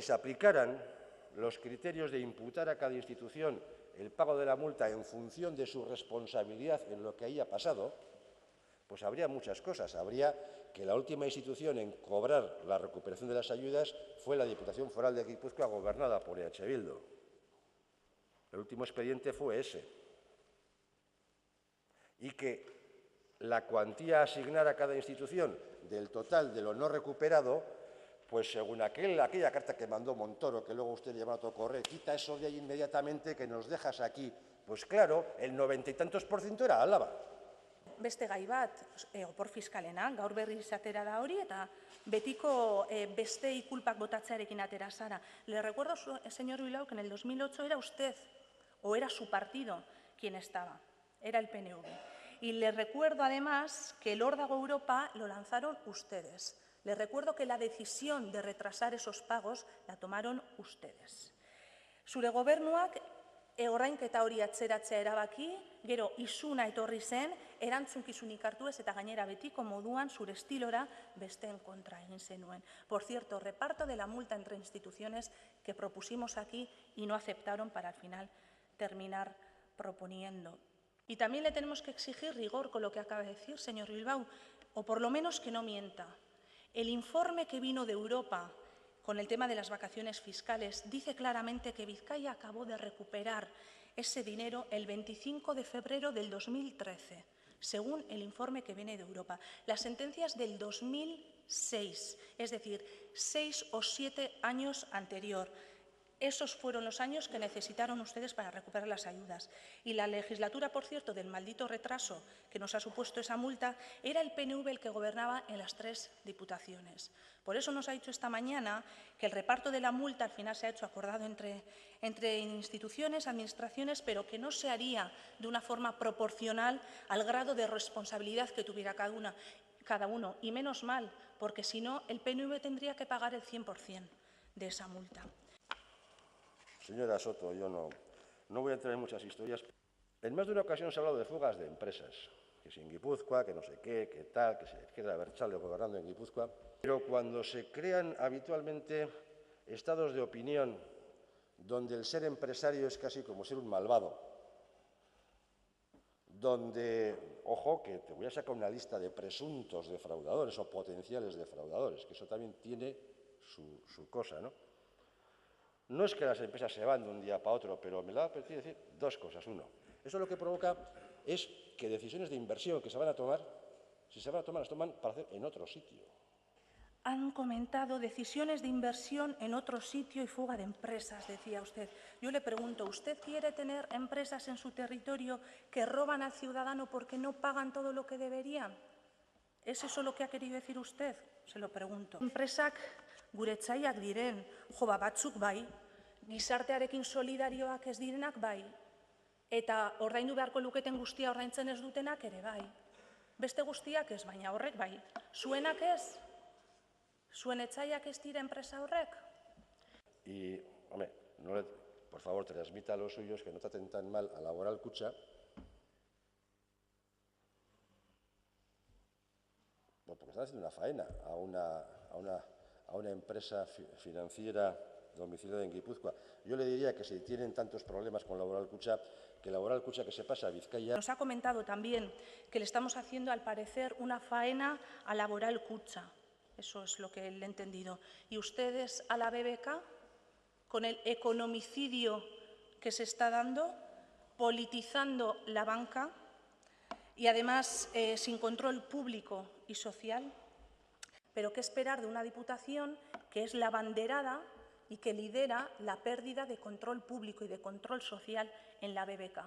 se aplicaran los criterios de imputar a cada institución el pago de la multa en función de su responsabilidad en lo que haya pasado, pues habría muchas cosas. Habría que la última institución en cobrar la recuperación de las ayudas fue la Diputación Foral de Guipúzcoa, gobernada por EH Bildu. El último expediente fue ese. Y que la cuantía asignada a cada institución del total de lo no recuperado, pues según aquella carta que mandó Montoro, que luego usted lleva a otro correo, quita eso de ahí inmediatamente que nos dejas aquí. Pues claro, el 90 y tantos % era Álava. Beste gai bat, opor fiskalena, gaur berriz atera da hori, eta betiko bestei kulpak botatzearekin atera zara. Le recuerdo, señor Bilbao, que en el 2008 era usted, o era su partido, quien estaba, era el PNV. Y le recuerdo, además, que el órdago Europa lo lanzaron ustedes. Le recuerdo que la decisión de retrasar esos pagos la tomaron ustedes. Zure gobernuak ordainketa hori atzeratzea erabaki, gero isuna etorri zen, erantzunkizunik hartu ez eta gainera betiko moduan zure estilora besteen kontra egin zenuen. Por cierto, reparto de la multa entre instituciones que propusimos aquí y no aceptaron para al final terminar proponiendo. Y también le tenemos que exigir rigor con lo que acaba de decir, señor Bilbao, o por lo menos que no mienta. El informe que vino de Europa con el tema de las vacaciones fiscales dice claramente que Vizcaya acabó de recuperar ese dinero el 25 de febrero del 2013, según el informe que viene de Europa. Las sentencias del 2006, es decir, 6 o 7 años anterior. Esos fueron los años que necesitaron ustedes para recuperar las ayudas. Y la legislatura, por cierto, del maldito retraso que nos ha supuesto esa multa, era el PNV el que gobernaba en las 3 diputaciones. Por eso nos ha dicho esta mañana que el reparto de la multa al final se ha hecho acordado entre instituciones, administraciones, pero que no se haría de una forma proporcional al grado de responsabilidad que tuviera cada uno. Y menos mal, porque si no, el PNV tendría que pagar el 100% de esa multa. Señora Soto, yo no voy a entrar en muchas historias. En más de una ocasión se ha hablado de fugas de empresas, que si en Guipúzcoa, que no sé qué, que tal, que se queda Bertzale gobernando en Guipúzcoa. Pero cuando se crean habitualmente estados de opinión donde el ser empresario es casi como ser un malvado, donde, ojo, que te voy a sacar una lista de presuntos defraudadores o potenciales defraudadores, que eso también tiene su cosa, ¿no? No es que las empresas se van de un día para otro, pero me da a decir dos cosas. Uno, eso lo que provoca es que decisiones de inversión que se van a tomar, si se van a tomar, las toman para hacer en otro sitio. Han comentado decisiones de inversión en otro sitio y fuga de empresas, decía usted. Yo le pregunto, ¿usted quiere tener empresas en su territorio que roban al ciudadano porque no pagan todo lo que deberían? ¿Es eso lo que ha querido decir usted? Se lo pregunto. Enpresak guretzaiak diren, batzuk bai, gizartearekin solidarioak ez direnak bai, eta ordaindu beharko luketen guztia ordaintzen ez dutenak ere bai. Beste guztiak ez, baina horrek bai. Zuenak ez? Zuen etzaiak ez dira enpresa horrek? Y, hombre, por favor, transmita a los suyos que no traten tan mal a Laboral Kutxa, porque están haciendo una faena a una empresa financiera domiciliada en Guipúzcoa. Yo le diría que si tienen tantos problemas con Laboral Kutxa, que Laboral Kutxa que se pasa a Vizcaya. Nos ha comentado también que le estamos haciendo, al parecer, una faena a Laboral Kutxa. Eso es lo que le he entendido. ¿Y ustedes a la BBK, con el economicidio que se está dando, politizando la banca y además sin control público y social? Pero ¿qué esperar de una diputación que es la abanderada y que lidera la pérdida de control público y de control social en la BBK?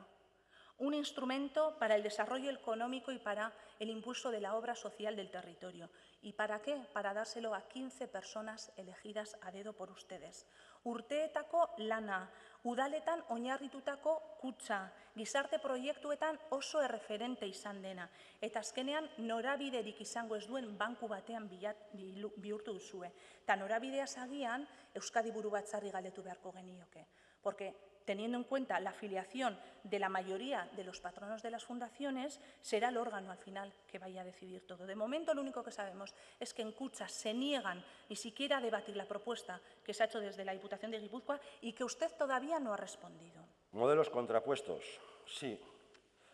Un instrumento para el desarrollo económico y para el impulso de la obra social del territorio. ¿Y para qué? Para dárselo a 15 personas elegidas a dedo por ustedes. Urteetako lana, udaletan oinarritutako kutxa, gizarte proiektuetan oso erreferente izan dena, eta azkenean norabiderik izango ez duen banku batean bihurtu duzue. Eta norabidea agian Euskadi Buru Batzarri galdetu beharko genioke. Porque teniendo en cuenta la afiliación de la mayoría de los patronos de las fundaciones, será el órgano al final que vaya a decidir todo. De momento, lo único que sabemos es que en Kutxa se niegan ni siquiera a debatir la propuesta que se ha hecho desde la Diputación de Guipúzcoa y que usted todavía no ha respondido. Modelos contrapuestos, sí.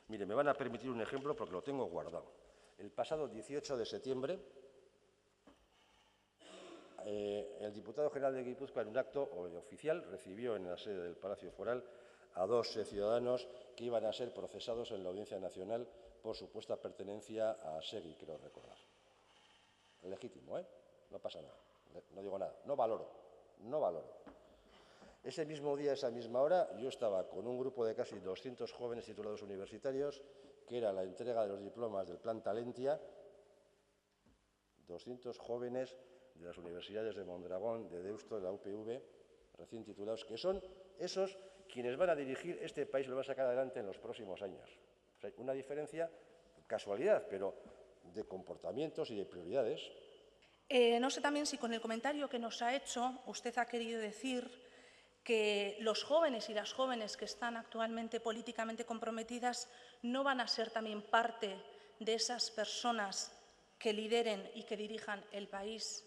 Mire, me van a permitir un ejemplo porque lo tengo guardado. El pasado 18 de septiembre, el diputado general de Guipúzcoa, en un acto oficial, recibió en la sede del Palacio Foral a dos ciudadanos que iban a ser procesados en la Audiencia Nacional por supuesta pertenencia a Segui, creo recordar. Legítimo, ¿eh? No pasa nada, no digo nada, no valoro. Ese mismo día, esa misma hora, yo estaba con un grupo de casi 200 jóvenes titulados universitarios, que era la entrega de los diplomas del Plan Talentia, 200 jóvenes de las universidades de Mondragón, de Deusto, de la UPV, recién titulados, que son esos quienes van a dirigir este país y lo van a sacar adelante en los próximos años. O sea, una diferencia, casualidad, pero de comportamientos y de prioridades. No sé también si con el comentario que nos ha hecho usted ha querido decir que los jóvenes y las jóvenes que están actualmente políticamente comprometidas no van a ser también parte de esas personas que lideren y que dirijan el país.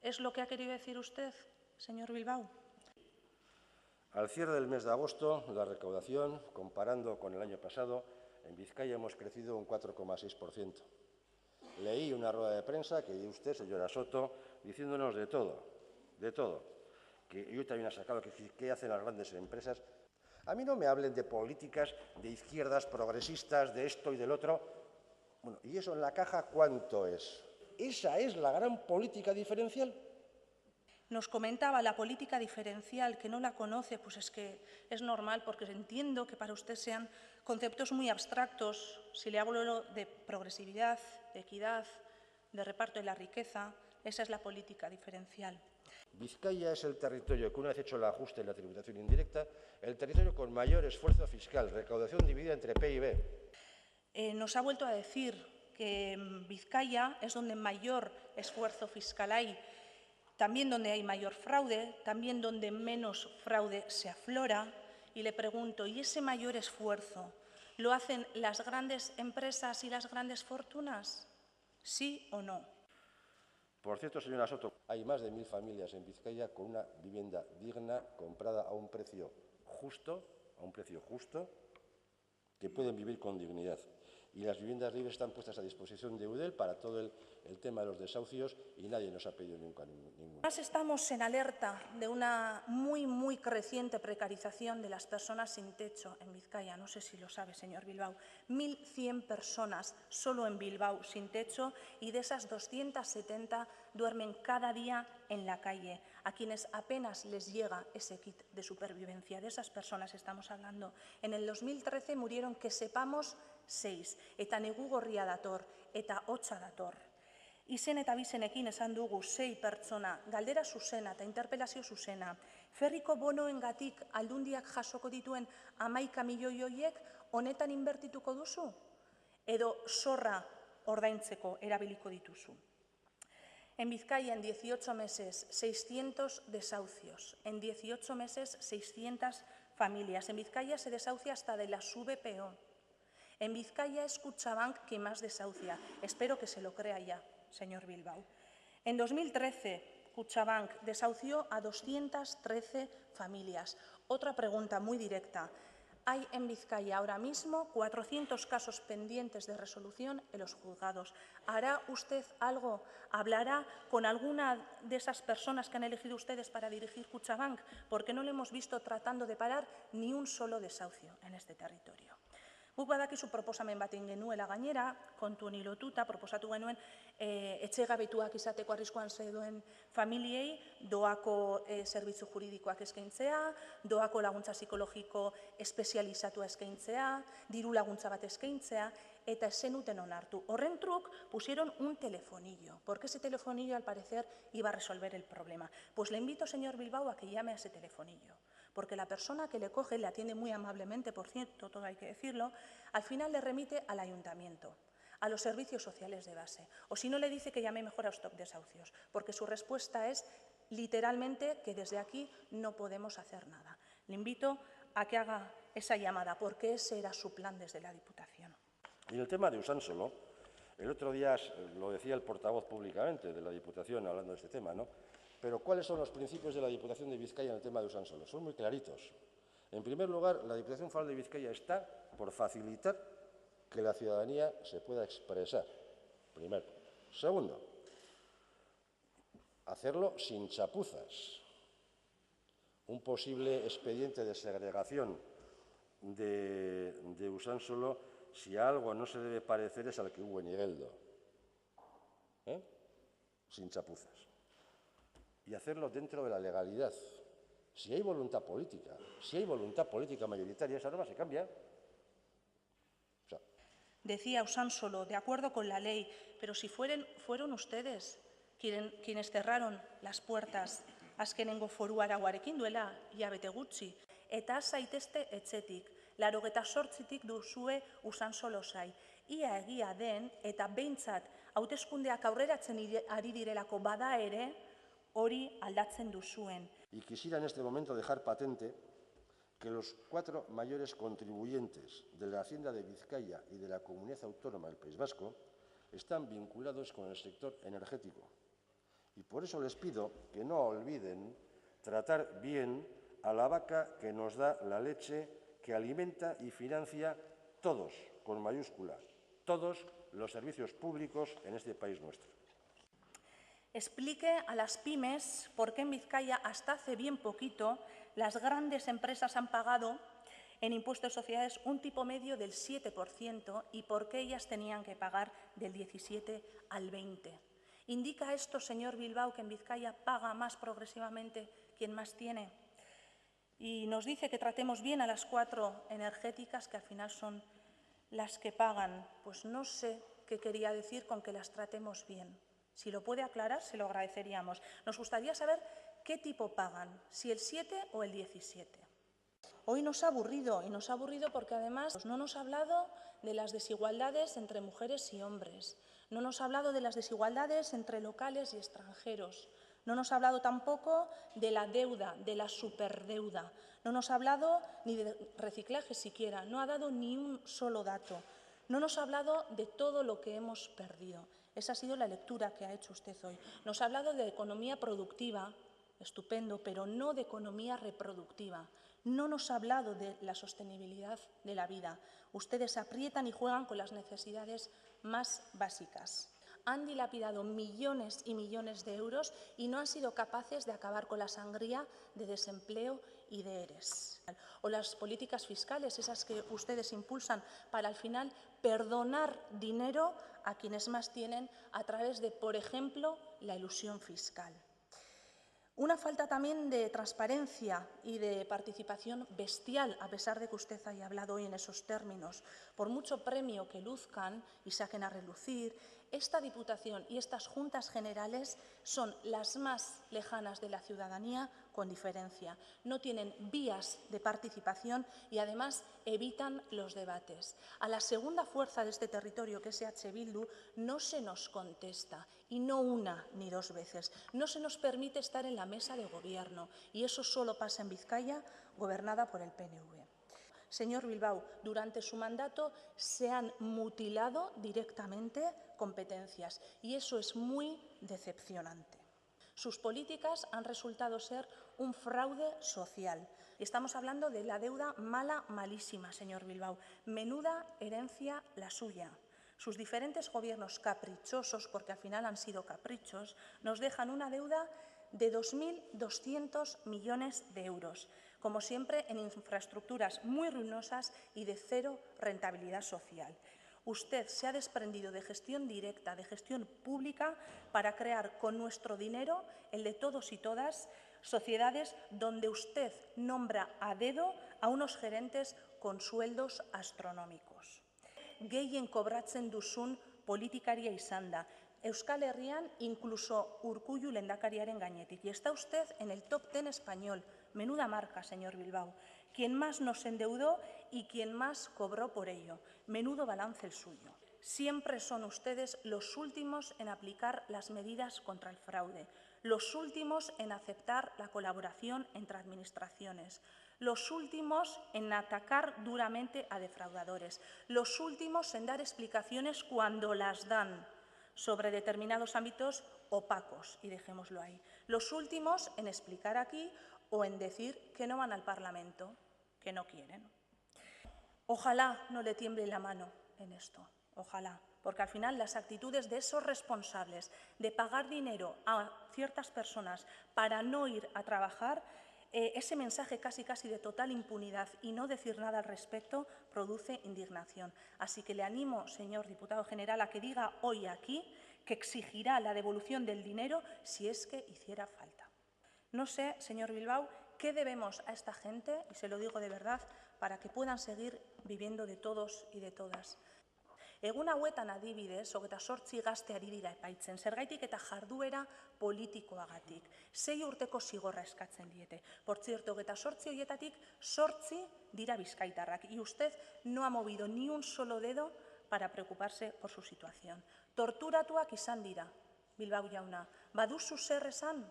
¿Es lo que ha querido decir usted, señor Bilbao? Al cierre del mes de agosto, la recaudación, comparando con el año pasado, en Vizcaya hemos crecido un 4,6%. Leí una rueda de prensa que dio usted, señora Soto, diciéndonos de todo, que yo también ha sacado qué hacen las grandes empresas. A mí no me hablen de políticas de izquierdas progresistas, de esto y del otro. Bueno, ¿y eso en la caja cuánto es? ¿Esa es la gran política diferencial? Nos comentaba la política diferencial, que no la conoce, pues es que es normal, porque entiendo que para usted sean conceptos muy abstractos. Si le hablo de progresividad, de equidad, de reparto de la riqueza, esa es la política diferencial. Vizcaya es el territorio que, una vez hecho el ajuste en la tributación indirecta, el territorio con mayor esfuerzo fiscal, recaudación dividida entre PIB. Nos ha vuelto a decir que en Vizcaya es donde mayor esfuerzo fiscal hay, también donde hay mayor fraude, también donde menos fraude se aflora. Y le pregunto, ¿y ese mayor esfuerzo lo hacen las grandes empresas y las grandes fortunas? ¿Sí o no? Por cierto, señora Soto, hay más de 1000 familias en Vizcaya con una vivienda digna, comprada a un precio justo, que pueden vivir con dignidad. Y las viviendas libres están puestas a disposición de Eudel para todo el tema de los desahucios y nadie nos ha pedido nunca ningún. Además, estamos en alerta de una muy creciente precarización de las personas sin techo en Vizcaya. No sé si lo sabe, señor Bilbao. 1.100 personas solo en Bilbao sin techo y de esas 270 duermen cada día en la calle, a quienes apenas les llega ese kit de supervivencia. De esas personas estamos hablando. En el 2013 murieron, que sepamos, 6. Eta negu gorria dator, eta hotza dator. Izen eta bizenekin esan dugu 6 pertsona, galdera zuzena eta interpelazio zuzena. Ferriko bonoengatik aldundiak jasoko dituen 11 milioi horiek honetan inbertituko duzu? Edo zorra ordaintzeko erabiliko dituzu? En Vizcaya, en 18 meses, 600 desahucios. En 18 meses, 600 familias. En Vizcaya se desahucia hasta de las VPO. En Vizcaya es Kutxabank quien más desahucia. Espero que se lo crea ya, señor Bilbao. En 2013, Kutxabank desahució a 213 familias. Otra pregunta muy directa. Hay en Vizcaya ahora mismo 400 casos pendientes de resolución en los juzgados. ¿Hará usted algo? ¿Hablará con alguna de esas personas que han elegido ustedes para dirigir Kutxabank? Porque no lo hemos visto tratando de parar ni un solo desahucio en este territorio. Guk badakizu proposamen bat egin genuela gainera, kontu honi lotuta, proposatu genuen etxegabetuak izateko arriskuan zeuden familiei doako zerbitzu juridikoak eskaintzea, doako laguntza psikologiko espezializatua eskaintzea, diru laguntza bat eskaintzea, eta ez zenuten onartu. Horren truk pusieron un telefonillo, porque ese telefonillo al parecer iba a resolver el problema. Pues le invito, señor Bilbao, a que llame a ese telefonillo, porque la persona que le coge, le atiende muy amablemente, por cierto, todo hay que decirlo, al final le remite al ayuntamiento, a los servicios sociales de base. O si no, le dice que llame mejor a Stop Desahucios, porque su respuesta es literalmente que desde aquí no podemos hacer nada. Le invito a que haga esa llamada, porque ese era su plan desde la Diputación. Y en el tema de Usánsolo, el otro día lo decía el portavoz públicamente de la Diputación hablando de este tema, ¿no? Pero ¿cuáles son los principios de la Diputación de Vizcaya en el tema de Usánsolo? Son muy claritos. En primer lugar, la Diputación Foral de Vizcaya está por facilitar que la ciudadanía se pueda expresar. Primero. Segundo, hacerlo sin chapuzas. Un posible expediente de segregación de Usánsolo, si a algo no se debe parecer, es al que hubo en Igueldo. Sin chapuzas. Y hacerlo dentro de la legalidad. Si hay voluntad política mayoritaria, esa norma se cambia. Decía Usánsolo, de acuerdo con la ley, pero si fueron ustedes quienes cerraron las puertas azkenengo foru arauarekin duela hilabete gutxi, eta zaitezte etxetik, 88tik duzue Usánsolo zai. Ia egia den eta behintzat hauteskundeak aurreratzen ari direlako bada ere, hori aldatzen duzuen. Y quisiera en este momento dejar patente que los 4 mayores contribuyentes de la Hacienda de Vizcaya y de la Comunidad Autónoma del País Vasco están vinculados con el sector energético. Y por eso les pido que no olviden tratar bien a la vaca que nos da la leche, que alimenta y financia todos, con mayúscula, todos los servicios públicos en este país nuestro. Explique a las pymes por qué en Vizcaya hasta hace bien poquito las grandes empresas han pagado en impuesto de sociedades un tipo medio del 7% y por qué ellas tenían que pagar del 17 al 20%. ¿Indica esto, señor Bilbao, que en Vizcaya paga más progresivamente quien más tiene? Y nos dice que tratemos bien a las 4 energéticas, que al final son las que pagan. Pues no sé qué quería decir con que las tratemos bien. Si lo puede aclarar, se lo agradeceríamos. Nos gustaría saber qué tipo pagan, si el 7 o el 17. Hoy nos ha aburrido, y nos ha aburrido porque además no nos ha hablado de las desigualdades entre mujeres y hombres, no nos ha hablado de las desigualdades entre locales y extranjeros, no nos ha hablado tampoco de la deuda, de la superdeuda, no nos ha hablado ni de reciclaje siquiera, no ha dado ni un solo dato, no nos ha hablado de todo lo que hemos perdido. Esa ha sido la lectura que ha hecho usted hoy. Nos ha hablado de economía productiva, estupendo, pero no de economía reproductiva. No nos ha hablado de la sostenibilidad de la vida. Ustedes aprietan y juegan con las necesidades más básicas. Han dilapidado millones y millones de euros y no han sido capaces de acabar con la sangría de desempleo y de ERES. O las políticas fiscales, esas que ustedes impulsan para al final perdonar dinero a quienes más tienen a través de, por ejemplo, la elusión fiscal. Una falta también de transparencia y de participación bestial, a pesar de que usted haya hablado hoy en esos términos. Por mucho premio que luzcan y saquen a relucir, esta Diputación y estas Juntas Generales son las más lejanas de la ciudadanía, con diferencia. No tienen vías de participación y, además, evitan los debates. A la segunda fuerza de este territorio, que es EH Bildu, no se nos contesta, y no una ni 2 veces. No se nos permite estar en la mesa de gobierno, y eso solo pasa en Vizcaya, gobernada por el PNV. Señor Bilbao, durante su mandato se han mutilado directamente competencias y eso es muy decepcionante. Sus políticas han resultado ser un fraude social. Estamos hablando de la deuda mala, malísima, señor Bilbao. Menuda herencia la suya. Sus diferentes gobiernos caprichosos, porque al final han sido caprichos, nos dejan una deuda de 2.200 millones de euros, como siempre en infraestructuras muy ruinosas y de cero rentabilidad social. Usted se ha desprendido de gestión directa, de gestión pública, para crear con nuestro dinero, el de todos y todas, sociedades donde usted nombra a dedo a unos gerentes con sueldos astronómicos. Gehien kobratzen duzun politikaria izan da. Euskal Herrian, incluso Urkullu lehendakariaren gainetik. Y está usted en el top 10 español. Menuda marca, señor Bilbao. Quien más nos endeudó y quien más cobró por ello. Menudo balance el suyo. Siempre son ustedes los últimos en aplicar las medidas contra el fraude. los últimos en aceptar la colaboración entre administraciones, los últimos en atacar duramente a defraudadores, los últimos en dar explicaciones cuando las dan sobre determinados ámbitos opacos, y dejémoslo ahí. Los últimos en explicar aquí o en decir que no van al Parlamento, que no quieren. Ojalá no le tiemble la mano en esto, ojalá, porque al final las actitudes de esos responsables de pagar dinero a ciertas personas para no ir a trabajar, ese mensaje casi de total impunidad y no decir nada al respecto produce indignación. Así que le animo, señor diputado general, a que diga hoy aquí que exigirá la devolución del dinero si es que hiciera falta. No sé, señor Bilbao, qué debemos a esta gente, y se lo digo de verdad, para que puedan seguir viviendo de todos y de todas. Egun hauetan adibidez, 28 gazte ari dira epaitzen, zergaitik eta jarduera politikoagatik. 6 urteko zigorra eskatzen diete. Por cierto, 28 horietatik 8 dira bizkaitarrak, y usted no ha movido ni un solo dedo para preocuparse por su situación. Torturatuak izan dira, Bilbao jauna. Baduzu zer esan?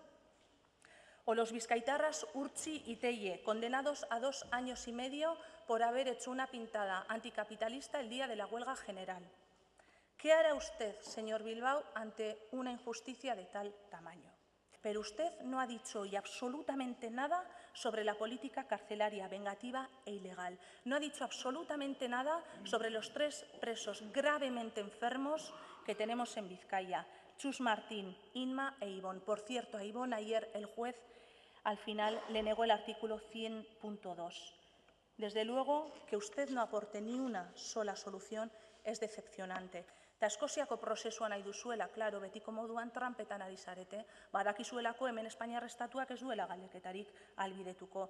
O los bizkaitarras Urtzi y Telle, condenados a 2 años y medio por haber hecho una pintada anticapitalista el día de la huelga general. ¿Qué hará usted, señor Bilbao, ante una injusticia de tal tamaño? Pero usted no ha dicho hoy absolutamente nada sobre la política carcelaria vengativa e ilegal. No ha dicho absolutamente nada sobre los 3 presos gravemente enfermos que tenemos en Vizcaya: Txus Martín, Inma e Ivón. Por cierto, a Ivón ayer el juez al final le negó el artículo 100.2. Desde luego, que usted no aporte ni una sola solución es decepcionante. Eta Eskoziako prozesua nahi duzuela, claro, betiko moduan tranpetan ari zarete. Badakizuelako hemen Espainiar Estatuak ez duela galdeketarik ahalbidetuko.